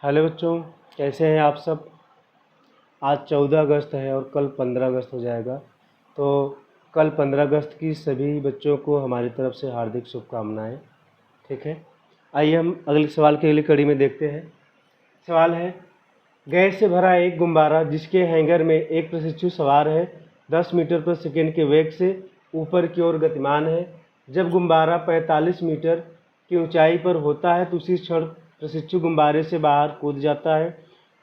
Hello बच्चों, कैसे हैं आप सब। आज 14 अगस्त है और कल 15 अगस्त हो जाएगा। तो कल 15 अगस्त की सभी बच्चों को हमारी तरफ से हार्दिक शुभकामनाएं। ठीक है, आइए हम अगले सवाल के अगली कड़ी में देखते हैं। सवाल है, गैस से भरा एक गुब्बारा जिसके हैंगर में एक प्रशिक्षु सवार है 10 मीटर प्रति सेकंड के वेग से ऊपर की ओर गतिमान है। जब गुब्बारा 45 मीटर की ऊंचाई पर होता है तो उसी क्षण प्रशिक्षु गुब्बारे से बाहर कूद जाता है।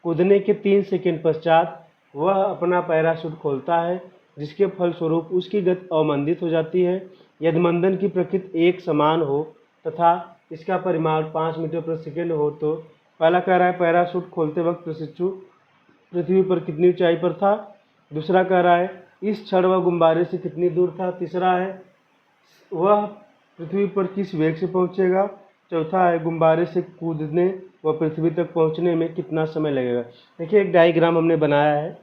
कूदने के 3 सेकंड पश्चात वह अपना पैराशूट खोलता है, जिसके फलस्वरूप उसकी गति अवमंदित हो जाती है। यदि मंदन की प्रकृति एक समान हो तथा इसका परिमाण 5 मीटर प्रति सेकंड हो तो पहला कह रहा है पैराशूट खोलते वक्त प्रशिक्षु पृथ्वी पर कितनी ऊंचाई पर था। दूसरा कह रहा है इस क्षण वह गुब्बारे से कितनी दूर था। तीसरा है वह पृथ्वी पर किस वेग से पहुंचेगा। चौथा है गुब्बारे से कूदने व पृथ्वी तक पहुंचने में कितना समय लगेगा। देखिए, एक डायग्राम हमने बनाया है।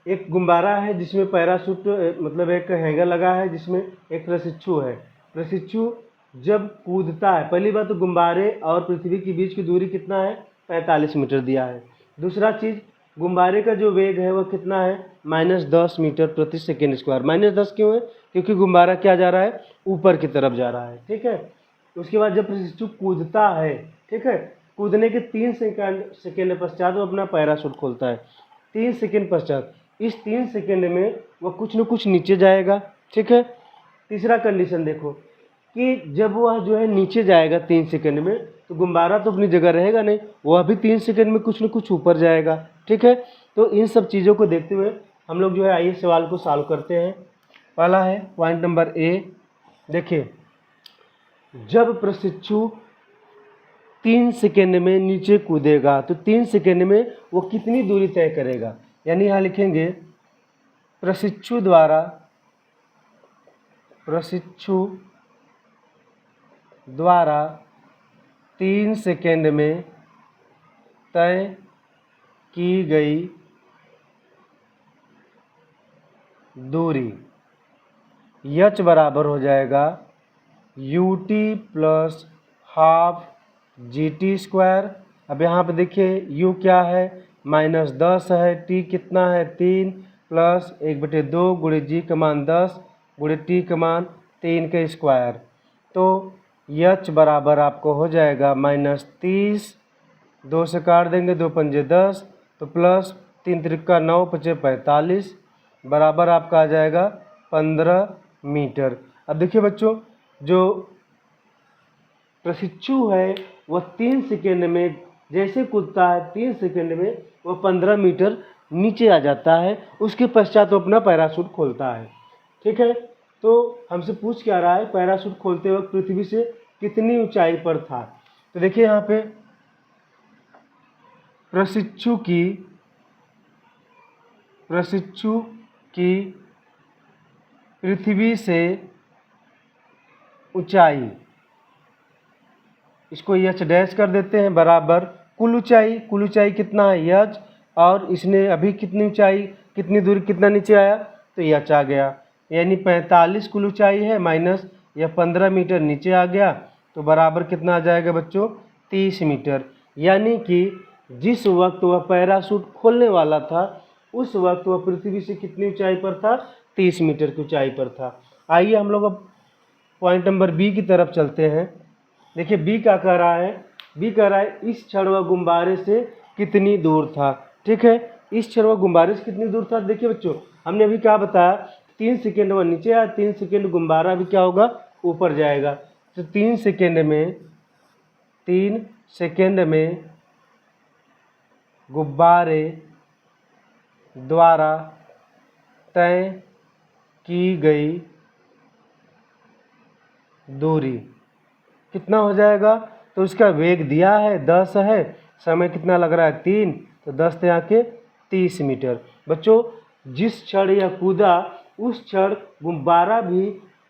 एक गुब्बारा है जिसमें पैराशूट मतलब एक हैंगर लगा है, जिसमें एक प्रशिक्षु है। प्रशिक्षु जब कूदता है, पहली बात तो गुब्बारे और पृथ्वी के बीच की दूरी कितना है, 45 मीटर दिया है। दूसरा चीज़, गुब्बारे का जो वेग है वह कितना है, -10 मीटर प्रति सेकेंड स्क्वायर। -10 क्यों है, क्योंकि गुब्बारा क्या जा रहा है, ऊपर की तरफ जा रहा है। ठीक है, उसके बाद जब प्रशिक्षु कूदता है, ठीक है, कूदने के 3 सेकेंड पश्चात वो अपना पैराशूट खोलता है। 3 सेकेंड पश्चात, इस 3 सेकेंड में वह कुछ न कुछ नीचे जाएगा। ठीक है, तीसरा कंडीशन देखो कि जब वह जो है नीचे जाएगा 3 सेकेंड में, तो गुब्बारा तो अपनी जगह रहेगा नहीं, वह भी 3 सेकेंड में कुछ न कुछ ऊपर जाएगा। ठीक है, तो इन सब चीज़ों को देखते हुए हम लोग जो है आइए सवाल को सॉल्व करते हैं। पहला है पॉइंट नंबर ए। देखिए, जब प्रशिक्षु 3 सेकेंड में नीचे कूदेगा तो 3 सेकेंड में वो कितनी दूरी तय करेगा। यानी यहाँ लिखेंगे प्रशिक्षु द्वारा 3 सेकेंड में तय की गई दूरी h बराबर हो जाएगा ut प्लस हाफ GT²। अब यहाँ पे देखिए u क्या है, -10 है, t कितना है 3 प्लस 1/2 गुणे g का मान 10 गुणे t का मान 3 का स्क्वायर। तो h बराबर आपको हो जाएगा -30, 2 से काट देंगे, 2 पंजे 10, तो प्लस 3 त्रिका 9 पचे 45 बराबर आपका आ जाएगा 15 मीटर। अब देखिए बच्चों, जो प्रशिक्षु है वह 3 सेकेंड में जैसे कूदता है, 3 सेकेंड में वह 15 मीटर नीचे आ जाता है। उसके पश्चात वो अपना पैराशूट खोलता है। ठीक है, तो हमसे पूछ क्या रहा है, पैराशूट खोलते वक्त पृथ्वी से कितनी ऊंचाई पर था। तो देखिए यहाँ पे प्रशिक्षु की पृथ्वी से ऊंचाई, इसको h डैश कर देते हैं, बराबर कुल ऊंचाई कितना है h, और इसने अभी कितनी ऊंचाई, कितनी दूरी, कितना नीचे आया, तो h आ गया। यानी 45 कुल ऊंचाई है माइनस यह 15 मीटर नीचे आ गया, तो बराबर कितना आ जाएगा बच्चों, 30 मीटर। यानी कि जिस वक्त वह पैराशूट खोलने वाला था उस वक्त वह पृथ्वी से कितनी ऊंचाई पर था, 30 मीटर की ऊंचाई पर था। आइए हम लोग अब पॉइंट नंबर बी की तरफ चलते हैं। देखिए बी क्या कह रहा है, बी कह रहा है इस क्षण वह गुब्बारे से कितनी दूर था। ठीक है, इस क्षण वह गुब्बारे से कितनी दूर था। देखिए बच्चों, हमने अभी क्या बताया, 3 सेकेंड वह नीचे आया, 3 सेकेंड गुब्बारा भी क्या होगा, ऊपर जाएगा। तो 3 सेकेंड में गुब्बारे द्वारा तय की गई दूरी कितना हो जाएगा। तो इसका वेग दिया है 10 है, समय कितना लग रहा है 3, तो 10 से आके 30 मीटर। बच्चों, जिस क्षण यह कूदा उस क्षण गुब्बारा भी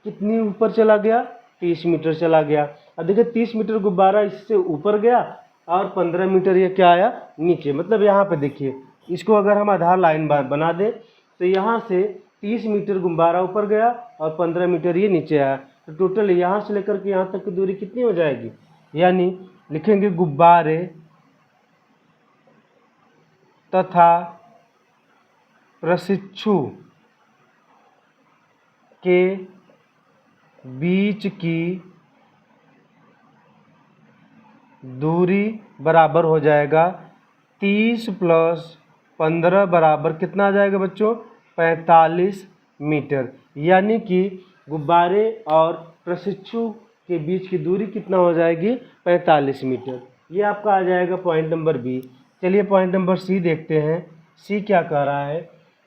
कितनी ऊपर चला गया, 30 मीटर चला गया। अब देखिए 30 मीटर गुब्बारा इससे ऊपर गया और 15 मीटर ये क्या आया, नीचे। मतलब यहाँ पे देखिए, इसको अगर हम आधार लाइन बना दें तो यहाँ से 30 मीटर गुब्बारा ऊपर गया और 15 मीटर ये नीचे आया। तो टोटल यहाँ से लेकर के यहाँ तक की दूरी कितनी हो जाएगी, यानी लिखेंगे गुब्बारे तथा प्रशिक्षु के बीच की दूरी बराबर हो जाएगा 30 + 15 बराबर कितना आ जाएगा बच्चों? 45 मीटर। यानी कि गुब्बारे और प्रशिक्षु के बीच की दूरी कितना हो जाएगी? 45 मीटर। ये आपका आ जाएगा पॉइंट नंबर बी। चलिए पॉइंट नंबर सी देखते हैं। सी क्या कह रहा है?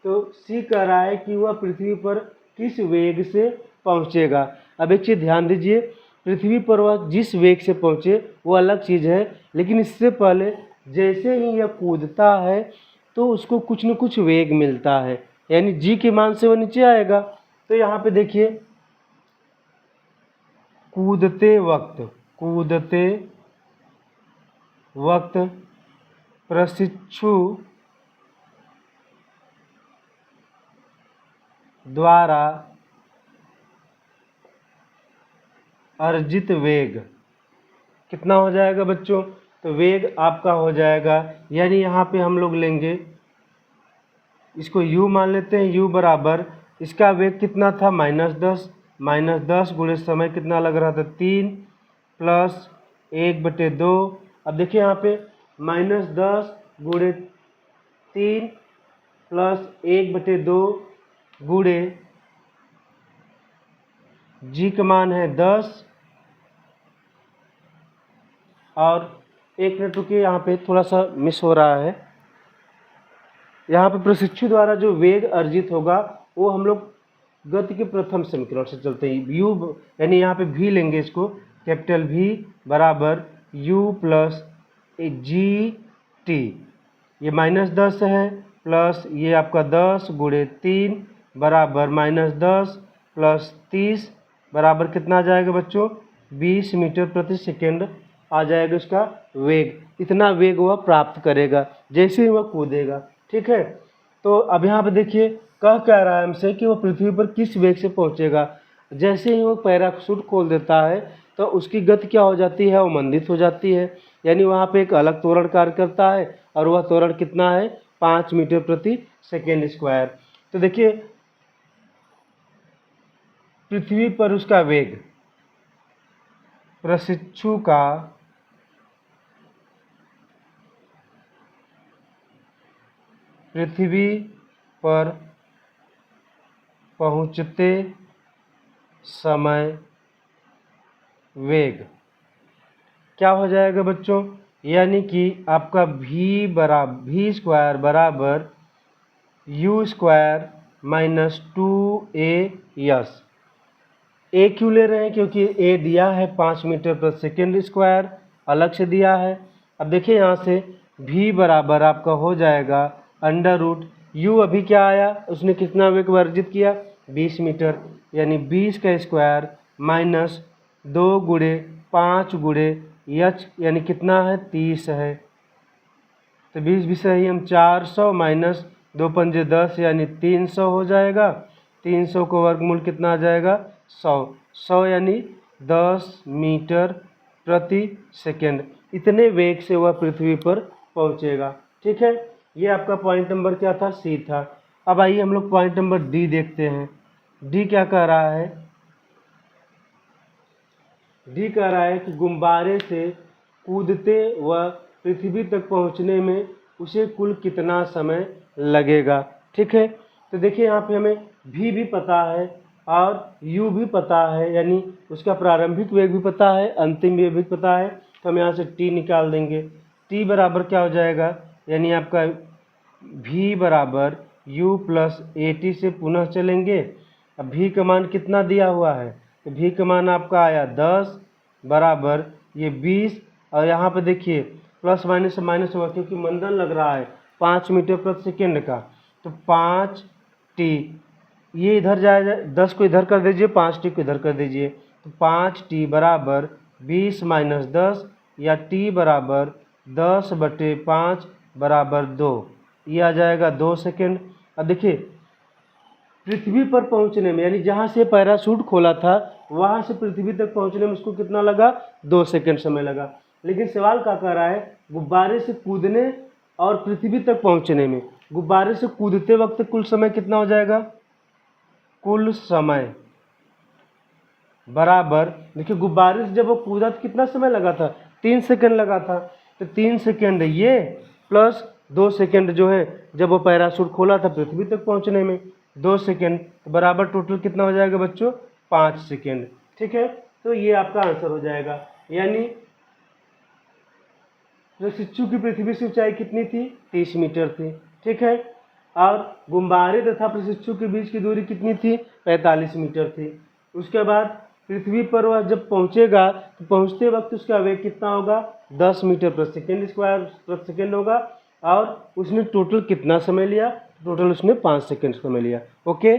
तो सी कह रहा है कि वह पृथ्वी पर किस वेग से पहुंचेगा। अब एक चीज़ ध्यान दीजिए, पृथ्वी पर वह जिस वेग से पहुंचे वो अलग चीज़ है, लेकिन इससे पहले जैसे ही यह कूदता है तो उसको कुछ न कुछ वेग मिलता है, यानी जी के मान से वो नीचे आएगा। तो यहाँ पे देखिए, कूदते वक्त प्रशिक्षु द्वारा अर्जित वेग कितना हो जाएगा बच्चों? तो वेग आपका हो जाएगा, यानी यहाँ पे हम लोग लेंगे, इसको u मान लेते हैं। u बराबर इसका वेग कितना था? -10। -10 गुणे समय कितना लग रहा था? 3 + 1/2। अब देखिए यहाँ पे -10 गुणे 3 + 1/2 गुणे जी का मान है 10। और एक मिनट रुकिए, यहाँ पे थोड़ा सा मिस हो रहा है। यहाँ पे प्रशिक्षु द्वारा जो वेग अर्जित होगा वो हम लोग गति के प्रथम समीकरण से चलते हैं। u यानी यहाँ पे v लेंगे, इसको कैपिटल V बराबर u + gt। ये -10 है प्लस ये आपका 10 गुणे 3 बराबर -10 + 30 बराबर कितना आ जाएगा बच्चों? 20 मीटर प्रति सेकेंड आ जाएगा इसका वेग। इतना वेग वह प्राप्त करेगा जैसे ही वह कूदेगा। ठीक है, तो अब यहाँ पे देखिए, कह रहा है हमसे कि वो पृथ्वी पर किस वेग से पहुँचेगा। जैसे ही वो पैराशूट खोल देता है तो उसकी गति क्या हो जाती है? अवमंदित हो जाती है, यानी वहाँ पे एक अलग त्वरण कार्य करता है, और वह त्वरण कितना है? 5 मीटर प्रति सेकेंड स्क्वायर। तो देखिए, पृथ्वी पर उसका वेग प्रशिक्षु का पृथ्वी पर पहुंचते समय वेग क्या हो जाएगा बच्चों? यानी कि आपका v स्क्वायर बराबर u² - 2a/s। a क्यों ले रहे हैं? क्योंकि a दिया है 5 मीटर प्रति सेकेंड स्क्वायर, अलग से दिया है। अब देखिए यहाँ से v बराबर आपका हो जाएगा √u। अभी क्या आया? उसने कितना वेग वर्जित किया? 20 मीटर, यानी 20 का स्क्वायर माइनस 2 गुणे 5 गुणे h, यानी कितना है? 30 है। तो 20 भी सही, हम 400 माइनस 2 पंजे 10 यानी 300 हो जाएगा। 300 को वर्गमूल कितना आ जाएगा? 100 यानी 10 मीटर प्रति सेकेंड। इतने वेग से वह पृथ्वी पर पहुंचेगा। ठीक है, ये आपका पॉइंट नंबर क्या था? सी था। अब आइए हम लोग पॉइंट नंबर डी देखते हैं। डी क्या कह रहा है? डी कह रहा है कि गुब्बारे से कूदते व पृथ्वी तक पहुंचने में उसे कुल कितना समय लगेगा। ठीक है, तो देखिए यहाँ पे हमें भी पता है और u भी पता है, यानी उसका प्रारंभिक वेग भी पता है, अंतिम वेग भी पता है। तो हम यहाँ से t निकाल देंगे। t बराबर क्या हो जाएगा? यानी आपका v बराबर u + at से पुनः चलेंगे। अब v का मान कितना दिया हुआ है? तो v का मान आपका आया 10 बराबर ये 20, और यहाँ पे देखिए प्लस माइनस से माइनस होगा क्योंकि मंदन लग रहा है 5 मीटर प्रति सेकेंड का। तो 5t, ये इधर जाएगा, 10 को इधर कर दीजिए, 5t को इधर कर दीजिए। तो 5t बराबर 20 - 10 या t बराबर 10/5 बराबर 2, ये आ जाएगा 2 सेकेंड। अब देखिए पृथ्वी पर पहुंचने में, यानी जहां से पैराशूट खोला था वहां से पृथ्वी तक पहुंचने में उसको कितना लगा? 2 सेकेंड समय लगा। लेकिन सवाल क्या कह रहा है? गुब्बारे से कूदने और पृथ्वी तक पहुंचने में गुब्बारे से कूदते वक्त कुल समय कितना हो जाएगा? कुल समय बराबर, देखिए गुब्बारे से जब वो कूदा तो कितना समय लगा था? 3 सेकंड लगा था। तो 3 सेकंड ये प्लस 2 सेकंड जो है जब वो पैराशूट खोला था पृथ्वी तक पहुंचने में 2 सेकंड, तो बराबर टोटल कितना हो जाएगा बच्चों? 5 सेकंड। ठीक है, तो ये आपका आंसर हो जाएगा। यानी प्रशिक्षु की पृथ्वी से ऊंचाई कितनी थी? 30 मीटर थी। ठीक है, और गुब्बारे तथा प्रशिक्षु के बीच की दूरी कितनी थी? 45 मीटर थी। उसके बाद पृथ्वी पर वह जब पहुंचेगा तो पहुंचते वक्त उसका वेग कितना होगा? 10 मीटर प्रति सेकेंड स्क्वायर प्रति सेकेंड होगा। और उसने टोटल कितना समय लिया? टोटल उसने 5 सेकेंड समय लिया। ओके।